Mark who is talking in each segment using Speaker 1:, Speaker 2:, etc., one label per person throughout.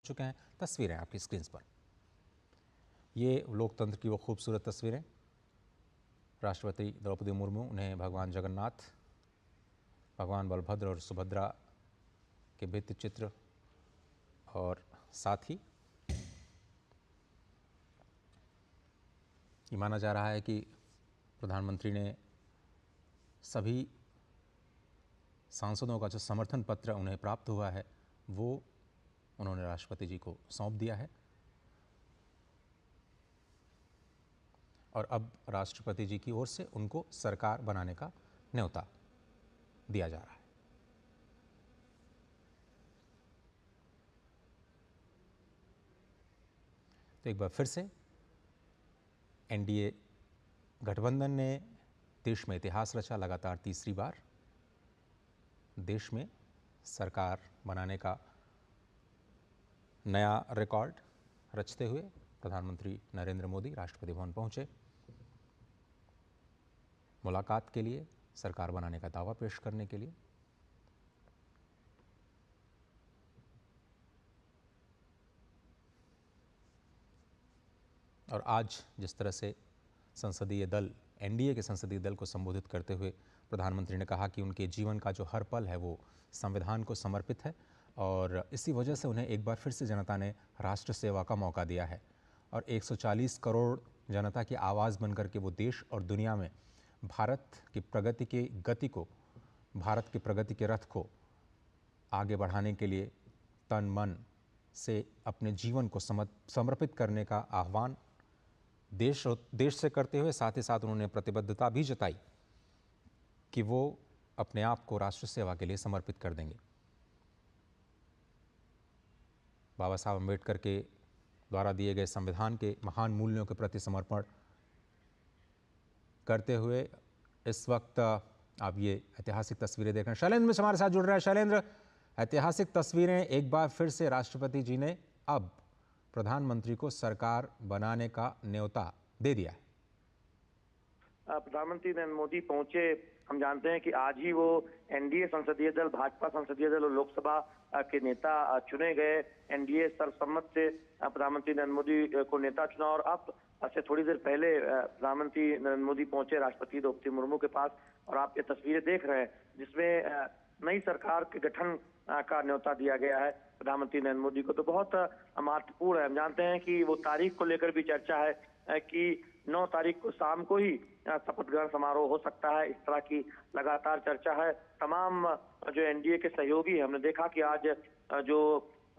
Speaker 1: चुके हैं। तस्वीरें आपकी स्क्रीन पर, ये लोकतंत्र की वो खूबसूरत तस्वीरें। राष्ट्रपति द्रौपदी मुर्मू उन्हें भगवान जगन्नाथ, भगवान बलभद्र और सुभद्रा के भित्ति चित्र और साथ ही ये माना जा रहा है कि प्रधानमंत्री ने सभी सांसदों का जो समर्थन पत्र उन्हें प्राप्त हुआ है वो उन्होंने राष्ट्रपति जी को सौंप दिया है और अब राष्ट्रपति जी की ओर से उनको सरकार बनाने का न्योता दिया जा रहा है। तो एक बार फिर से एनडीए गठबंधन ने देश में इतिहास रचा। लगातार तीसरी बार देश में सरकार बनाने का नया रिकॉर्ड रचते हुए प्रधानमंत्री नरेंद्र मोदी राष्ट्रपति भवन पहुंचे, मुलाकात के लिए, सरकार बनाने का दावा पेश करने के लिए। और आज जिस तरह से संसदीय दल, एनडीए के संसदीय दल को संबोधित करते हुए प्रधानमंत्री ने कहा कि उनके जीवन का जो हर पल है वो संविधान को समर्पित है और इसी वजह से उन्हें एक बार फिर से जनता ने राष्ट्र सेवा का मौका दिया है और 140 करोड़ जनता की आवाज़ बनकर के वो देश और दुनिया में भारत की प्रगति की गति को, भारत की प्रगति के रथ को आगे बढ़ाने के लिए तन मन से अपने जीवन को समर्पित करने का आह्वान देश से करते हुए साथ ही साथ उन्होंने प्रतिबद्धता भी जताई कि वो अपने आप को राष्ट्र सेवा के लिए समर्पित कर देंगे। बाबा साहब अम्बेडकर के द्वारा दिए गए संविधान के महान मूल्यों के प्रति समर्पण करते हुए इस वक्त आप ये ऐतिहासिक तस्वीरें देख रहे हैं। शैलेंद्र मिश्र हमारे साथ जुड़ रहे हैं। शैलेंद्र, ऐतिहासिक तस्वीरें, एक बार फिर से राष्ट्रपति जी ने अब प्रधानमंत्री को सरकार बनाने का न्योता दे दिया है।
Speaker 2: प्रधानमंत्री नरेंद्र मोदी पहुंचे। हम जानते हैं कि आज ही वो एनडीए संसदीय दल, भाजपा संसदीय दल और लोकसभा के नेता चुने गए। एनडीए सर्वसम्मत से प्रधानमंत्री नरेंद्र मोदी को नेता चुना और अब से थोड़ी देर पहले प्रधानमंत्री नरेंद्र मोदी पहुंचे राष्ट्रपति द्रौपदी मुर्मू के पास और आप ये तस्वीरें देख रहे हैं जिसमें नई सरकार के गठन का न्योता दिया गया है प्रधानमंत्री नरेंद्र मोदी को। तो बहुत महत्वपूर्ण है। हम जानते हैं कि वो तारीख को लेकर भी चर्चा है कि 9 तारीख को शाम को ही शपथ ग्रहण समारोह हो सकता है। इस तरह की लगातार चर्चा है। तमाम जो एनडीए के सहयोगी, हमने देखा कि आज जो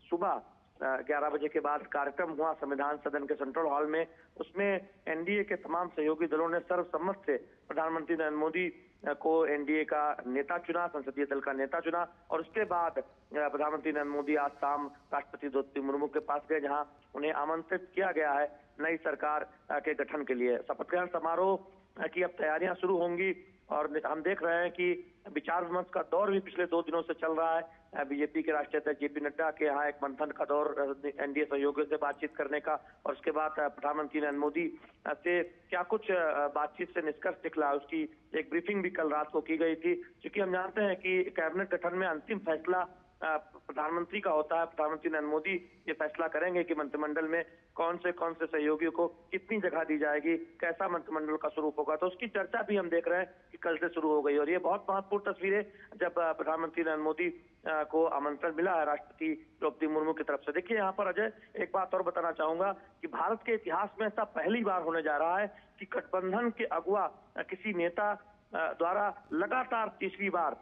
Speaker 2: सुबह 11 बजे के बाद कार्यक्रम हुआ संविधान सदन के सेंट्रल हॉल में, उसमें एनडीए के तमाम सहयोगी दलों ने सर्वसम्मत से प्रधानमंत्री नरेंद्र मोदी को एनडीए का नेता चुना, संसदीय दल का नेता चुना और उसके बाद प्रधानमंत्री नरेंद्र मोदी आज शाम राष्ट्रपति द्रौपदी मुर्मू के पास गए जहां उन्हें आमंत्रित किया गया है नई सरकार के गठन के लिए। शपथ ग्रहण समारोह की अब तैयारियां शुरू होंगी और हम देख रहे हैं कि विचार विमर्श का दौर भी पिछले 2 दिनों से चल रहा है। बीजेपी के राष्ट्रीय अध्यक्ष जेपी नड्डा के यहाँ एक मंथन का दौर एनडीए सहयोगियों से बातचीत करने का और उसके बाद प्रधानमंत्री नरेंद्र मोदी से क्या कुछ बातचीत से निष्कर्ष निकला, उसकी एक ब्रीफिंग भी कल रात को की गई थी। क्योंकि हम जानते हैं कि कैबिनेट गठन में अंतिम फैसला प्रधानमंत्री का होता है। प्रधानमंत्री नरेंद्र मोदी ये फैसला करेंगे कि मंत्रिमंडल में कौन से सहयोगियों को कितनी जगह दी जाएगी, कैसा मंत्रिमंडल का स्वरूप होगा। तो उसकी चर्चा भी हम देख रहे हैं कि कल से शुरू हो गई और ये बहुत महत्वपूर्ण तस्वीर है जब प्रधानमंत्री नरेंद्र मोदी को आमंत्रण मिला है राष्ट्रपति द्रौपदी मुर्मू की तरफ से। देखिए यहाँ पर अजय, एक बात और बताना चाहूंगा कि भारत के इतिहास में ऐसा पहली बार होने जा रहा है कि गठबंधन के अगुवा किसी नेता द्वारा लगातार तीसरी बार